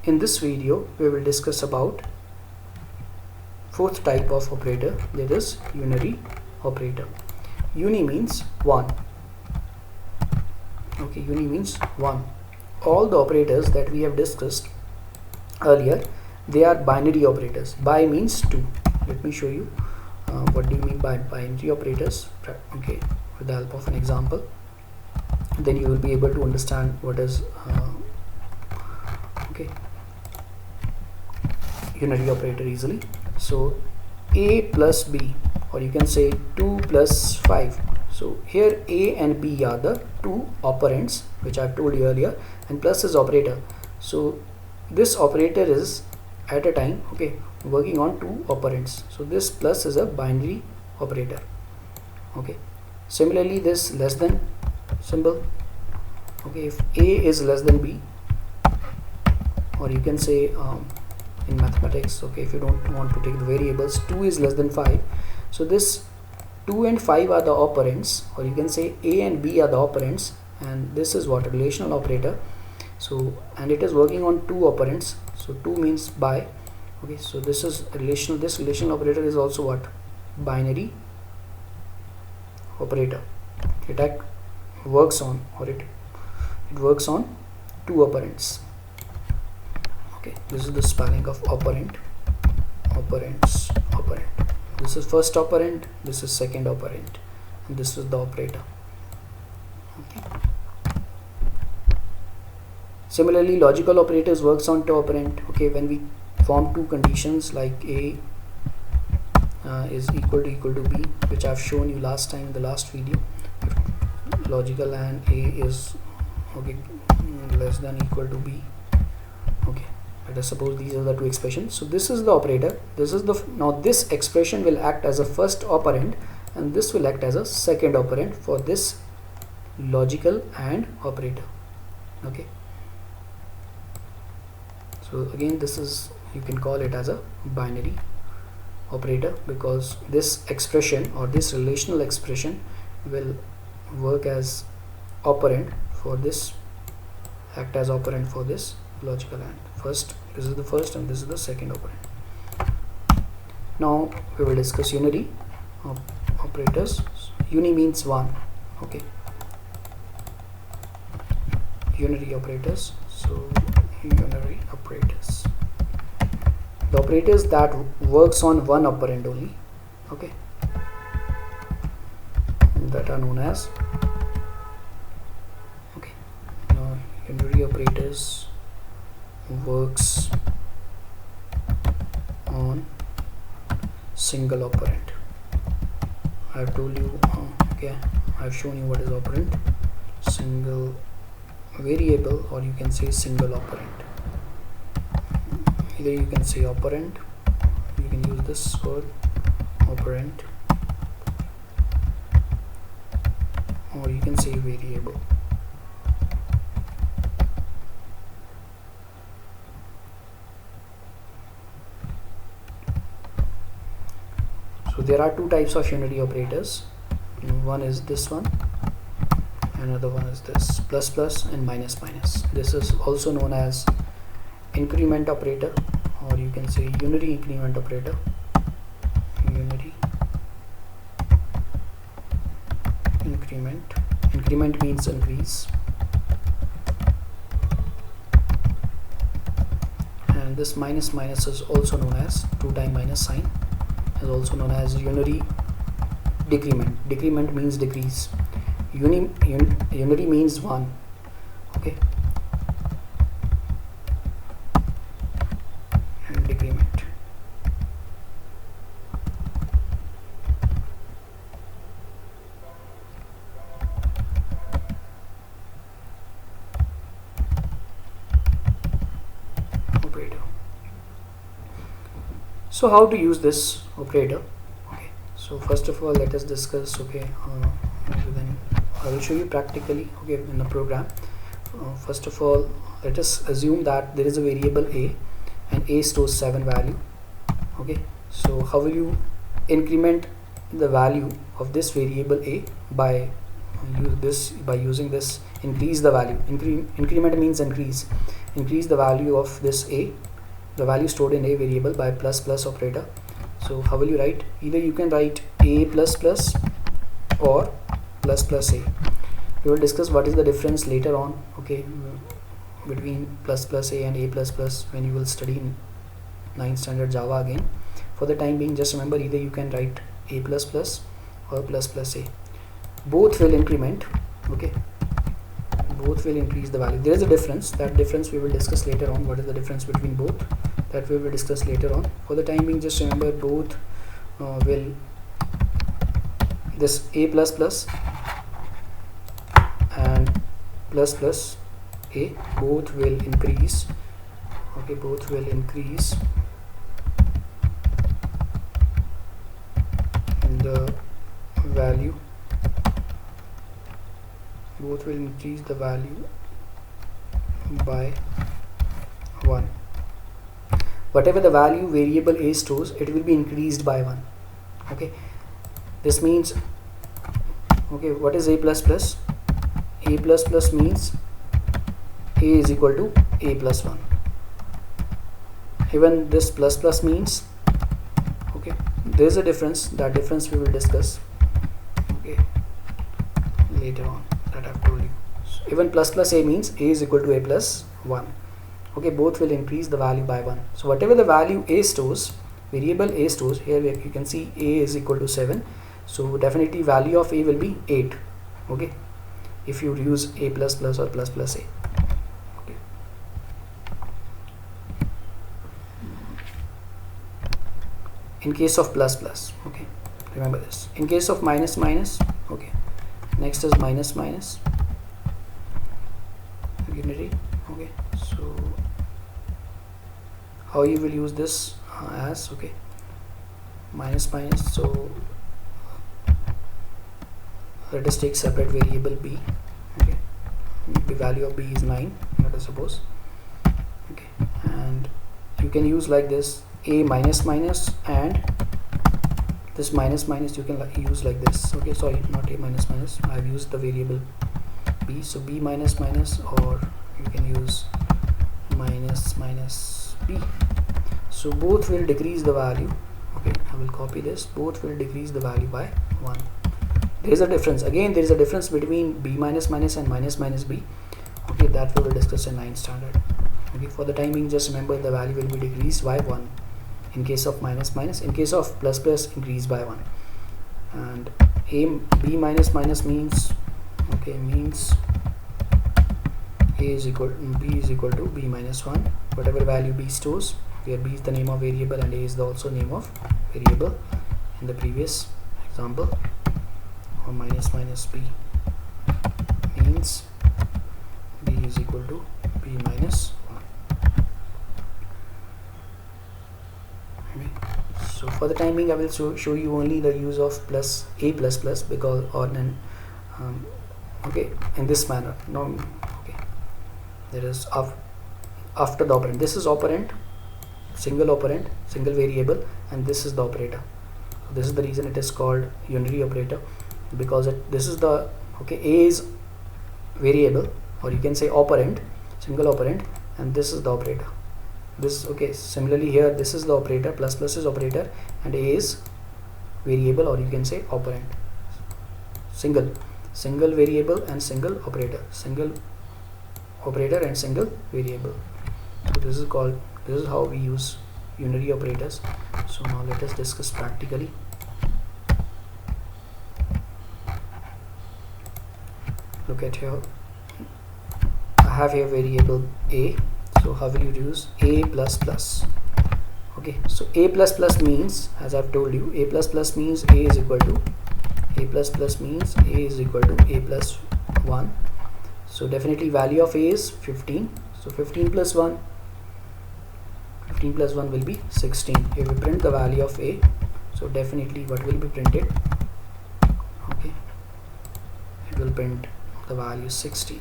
In this video we will discuss about fourth type of operator, that is unary operator. Uni means one. Okay, uni means one. All the operators that we have discussed earlier, they are binary operators. Bi means two. Let me show you what do you mean by binary operators. Okay, with the help of an example, then you will be able to understand what is okay, unary operator easily. So a plus b, or you can say 2 plus 5. So here a and b are the two operands which I have told you earlier, and plus is operator. So this operator is at a time, okay, working on two operands. So this plus is a binary operator. Okay, similarly this less than symbol, okay, if a is less than b, or you can say in mathematics, okay, if you don't want to take the variables, 2 is less than 5. So this 2 and 5 are the operands, or you can say a and b are the operands, and this is what, relational operator. So, and it is working on two operands. So 2 means bi. Okay, so this is relational. This relational operator is also what, binary operator. It works on, or it works on two operands. Okay, this is the spelling of operand, operands, operand. This is first operand, this is second operand, and this is the operator. Okay. Similarly, logical operators works on two operand. Okay, when we form two conditions like a is equal to b, which I have shown you last time in the last video. Logical and a is, okay, less than equal to b. Okay, let us suppose these are the two expressions. So this is the operator. This is the, now this expression will act as a first operand, and this will act as a second operand for this logical and operator. Okay. So again, this is, you can call it as a binary operator, because this expression or this relational expression will work as operand for this, act as operand for this logical and first. This is the first and this is the second operand. Now we will discuss unary operators. Uni means one. Okay, unary operators. So unary operators, the operators that works on one operand only, okay, that are known as, okay, now unary operators works on single operand. I have told you, okay, I have shown you what is operand, single variable, or you can say single operand. Either you can say operand, you can use this word operand, or you can say variable. So there are two types of unary operators. One is this one, another one is this, plus plus and minus minus. This is also known as increment operator, or you can say unary increment operator. Unary increment. Increment means increase, and this minus minus is also known as 2 times minus sign, is also known as unary decrement. Decrement means decrease. Unary means one. Okay, and decrement. Operator. So how to use this operator? Okay, so first of all let us discuss, okay, then I will show you practically, okay, in the program. First of all, let us assume that there is a variable a, and a stores 7 value. Okay, so how will you increment the value of this variable a? By using this increase the value. Increment means increase. increase the value of this a, the value stored in a variable, by plus plus operator. So how will you write? Either you can write a plus plus or plus plus a. We will discuss what is the difference later on, okay, between plus plus a and a plus plus when you will study in 9th standard Java again. For the time being, just remember either you can write a plus plus or plus plus a. Both will increment, okay, both will increase the value. There is a difference. That difference we will discuss later on. What is the difference between both? That we will discuss later on. For the time being, just remember both will, this a plus plus and plus plus a, both will increase, okay, both will increase in the value, both will increase the value by 1. Whatever the value variable a stores, it will be increased by 1. Okay, this means, okay, what is a plus plus? A plus plus means a is equal to a plus 1. Even this plus plus means, okay, there is a difference. That difference we will discuss, okay, later on, that I've told you. So even plus plus a means a is equal to a plus 1. Okay, both will increase the value by 1. So whatever the value a stores, variable a stores, here you can see a is equal to 7. So definitely value of a will be 8. Okay, if you use a plus plus or plus plus a. Okay. In case of plus plus, okay, remember this. In case of minus minus, okay, next is minus minus unity. Okay, so how you will use this as, okay, minus minus. So let us take separate variable b. Okay, the value of b is 9, let us suppose. Okay, and you can use like this, a minus minus, and this minus minus you can use like this. Okay, sorry, not a minus minus, I've used the variable b, so b minus minus, or you can use minus minus b. So both will decrease the value. Okay, I will copy this. Both will decrease the value by 1. There is a difference. Again, there is a difference between b minus minus and minus minus b. Okay, that we will discuss in 9th standard. Okay, for the time being, just remember the value will be decreased by 1 in case of minus minus. In case of plus plus, increase by 1. And b minus minus means, okay, means b is equal to b minus 1. Whatever value b stores, where b is the name of variable and a is also name of variable in the previous example, or minus minus b means b is equal to b minus 1. Okay. So for the time being, I will show you only the use of plus a plus plus, because, or then okay, in this manner. No, okay, there is after the operand. This is operand, single variable, and this is the operator. So this is the reason it is called unary operator, because this is the, okay, a is variable, or you can say operand, single operand, and this is the operator. This, okay, similarly here this is the operator, plus plus is operator, and a is variable, or you can say operand. Single variable and single operator, single operator and single variable. So this is how we use unary operators. So now let us discuss practically. Look at here, I have here variable a. So how will you use a plus plus? Okay, so a plus plus means, as I've told you, a plus plus means a is equal to, a plus plus means a is equal to a plus 1. So definitely value of a is 15. So 15 plus 1 will be 16. If we print the value of a, so definitely what will be printed? Okay, it will print the value 16.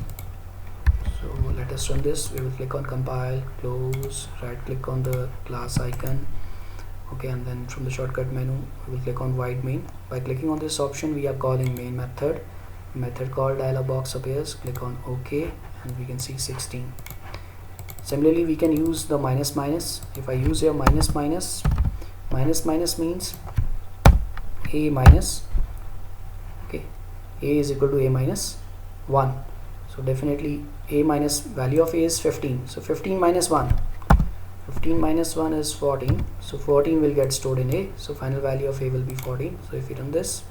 So let us run this. We will click on compile, close, right click on the class icon, okay, and then from the shortcut menu we will click on void main. By clicking on this option, we are calling main method call dialog box appears. Click on OK, and we can see 16. Similarly, we can use the minus minus. If I use here minus minus, minus minus means a minus, okay, a is equal to a minus 1. So definitely a minus, value of a is 15, so 15 minus 1, 15 minus 1 is 14, so 14 will get stored in a, so final value of a will be 14. So if we run this,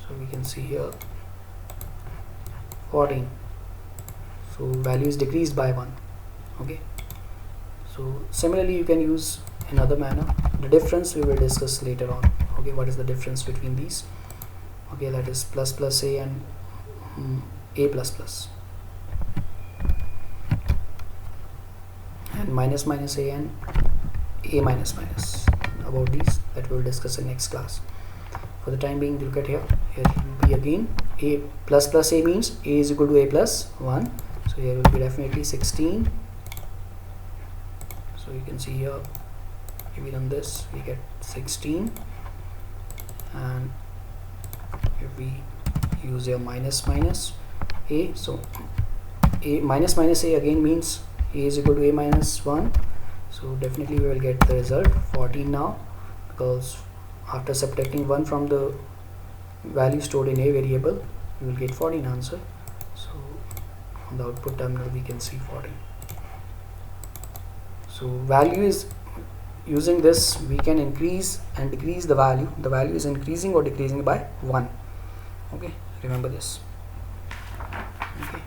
so we can see here 14, so value is decreased by 1. Okay, so similarly you can use another manner. The difference we will discuss later on. Okay, what is the difference between these? Okay, that is plus plus a and a plus plus, and minus minus a and a minus minus. About these, that we will discuss in next class. For the time being, look at here it will be again a plus plus a means a is equal to a plus 1, so here will be definitely 16. So you can see here, if we run this, we get 16, and if we use here minus minus a, so a minus minus a again means a is equal to a minus 1, so definitely we will get the result 14 now, because after subtracting 1 from the value stored in a variable, we will get 14 answer. So on the output terminal we can see 14. So value is, using this we can increase and decrease the value. The value is increasing or decreasing by 1. Okay, remember this. Okay,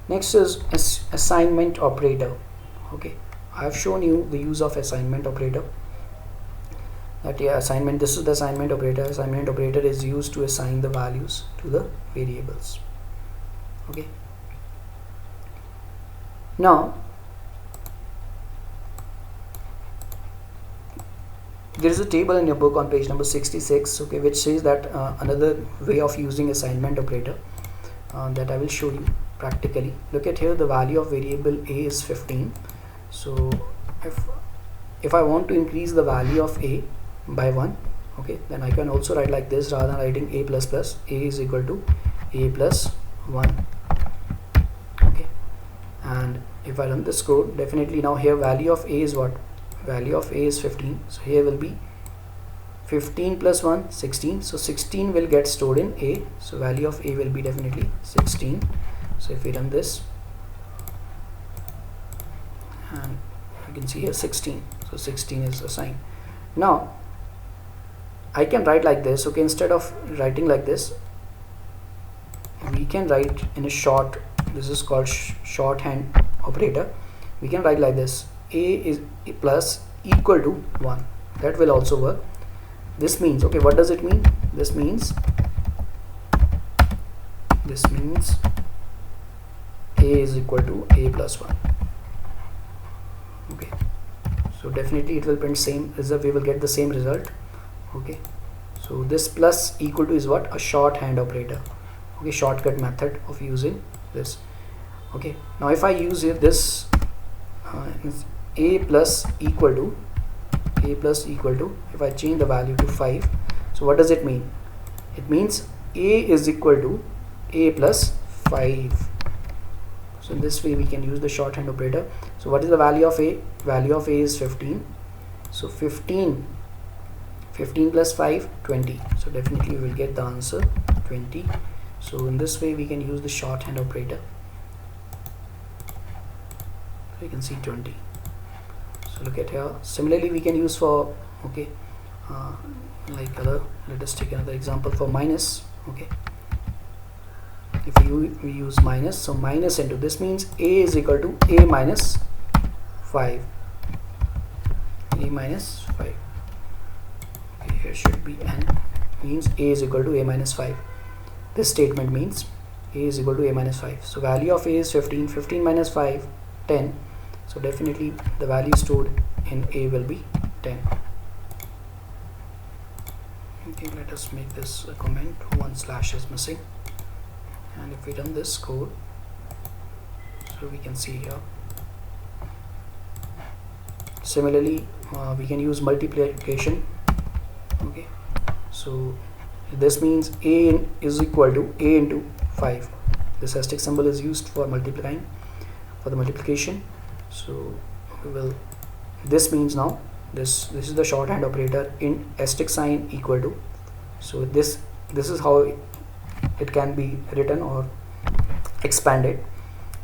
next is assignment operator. Okay, I have shown you the use of assignment operator. That assignment, this is the assignment operator. Assignment operator is used to assign the values to the variables. Okay, now there is a table in your book on page number 66, okay, which says that another way of using assignment operator that I will show you practically. Look at here, the value of variable a is 15. So if I want to increase the value of a by 1, okay, then I can also write like this, rather than writing a plus plus, a is equal to a plus 1. Okay, and if I run this code, definitely now here value of a is what? Value of a is 15, so here will be 15 plus 1, 16, so 16 will get stored in a, so value of a will be definitely 16. So if we run this, and you can see here 16, so 16 is assigned. Now I can write like this. Okay, instead of writing like this, we can write in a short, this is called shorthand operator. We can write like this, a is plus equal to 1. That will also work. This means, okay, what does it mean? This means a is equal to a plus 1. Okay, so definitely it will print same result, we will get the same result. Okay, so this plus equal to is what? A shorthand operator. Okay, shortcut method of using this. Okay, now if I use here this a plus equal to, if I change the value to 5, so what does it mean? It means a is equal to a plus 5. So in this way we can use the shorthand operator. So what is the value of a? Value of a is 15, so 15 plus 5, 20, so definitely we will get the answer 20. So in this way we can use the shorthand operator. So you can see 20. So look at here, similarly we can use for, okay, like other, let us take another example for minus. Okay, if we use minus, so minus into, this means a is equal to a minus 5, a minus 5. Okay, here should be n, means a is equal to a minus 5. This statement means a is equal to a minus 5. So value of a is 15, 15 minus 5, 10. So definitely the value stored in a will be 10. Okay, let us make this a comment, 1 slash is missing, and if we run this code, so we can see here. Similarly we can use multiplication. Okay, so this means a is equal to a into 5. This asterisk symbol is used for multiplying. for the multiplication. So we will, this means now this is the shorthand operator in asterisk sign equal to. So this is how it can be written or expanded.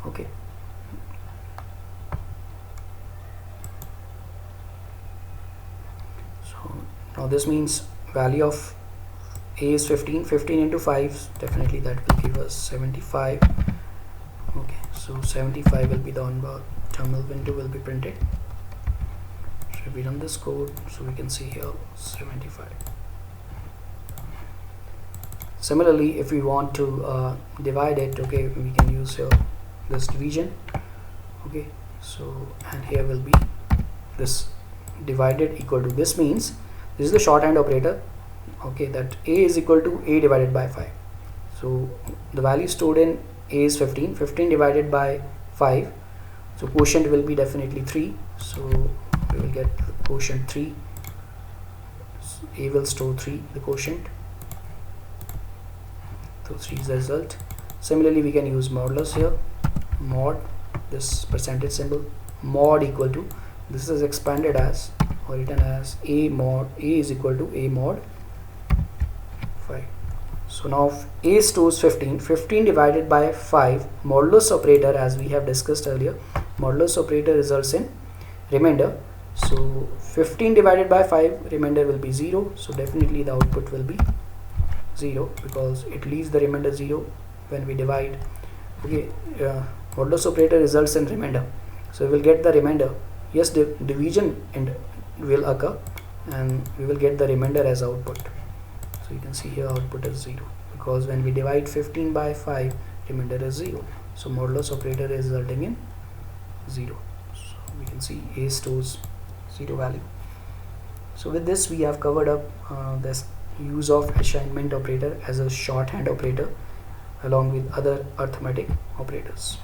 Okay, so now this means value of a is 15 into 5, definitely that will give us 75. Okay, so 75 will be the on-bar terminal window will be printed. So if we run this code, so we can see here 75. Similarly, if we want to divide it, okay, we can use here this division. Okay, so and here will be this divided equal to, this means this is the shorthand operator. Okay, that a is equal to a divided by 5. So the value stored in a is 15 divided by 5, so quotient will be definitely 3, so we will get quotient 3. So a will store 3, the quotient, so 3 is the result. Similarly, we can use modulus here, mod, this percentage symbol, mod equal to, this is expanded as or written as a mod, a is equal to a mod 5. So now a stores 15 divided by 5, modulus operator, as we have discussed earlier, modulus operator results in remainder. So 15 divided by 5, remainder will be 0, so definitely the output will be 0 because it leaves the remainder 0 when we divide. Okay, modulus operator results in remainder, so we will get the remainder. Yes, division and will occur and we will get the remainder as output. So you can see here output is 0 because when we divide 15 by 5, remainder is 0, so modulus operator is resulting in 0. So we can see a stores 0 value. So with this we have covered up this use of assignment operator as a shorthand operator along with other arithmetic operators.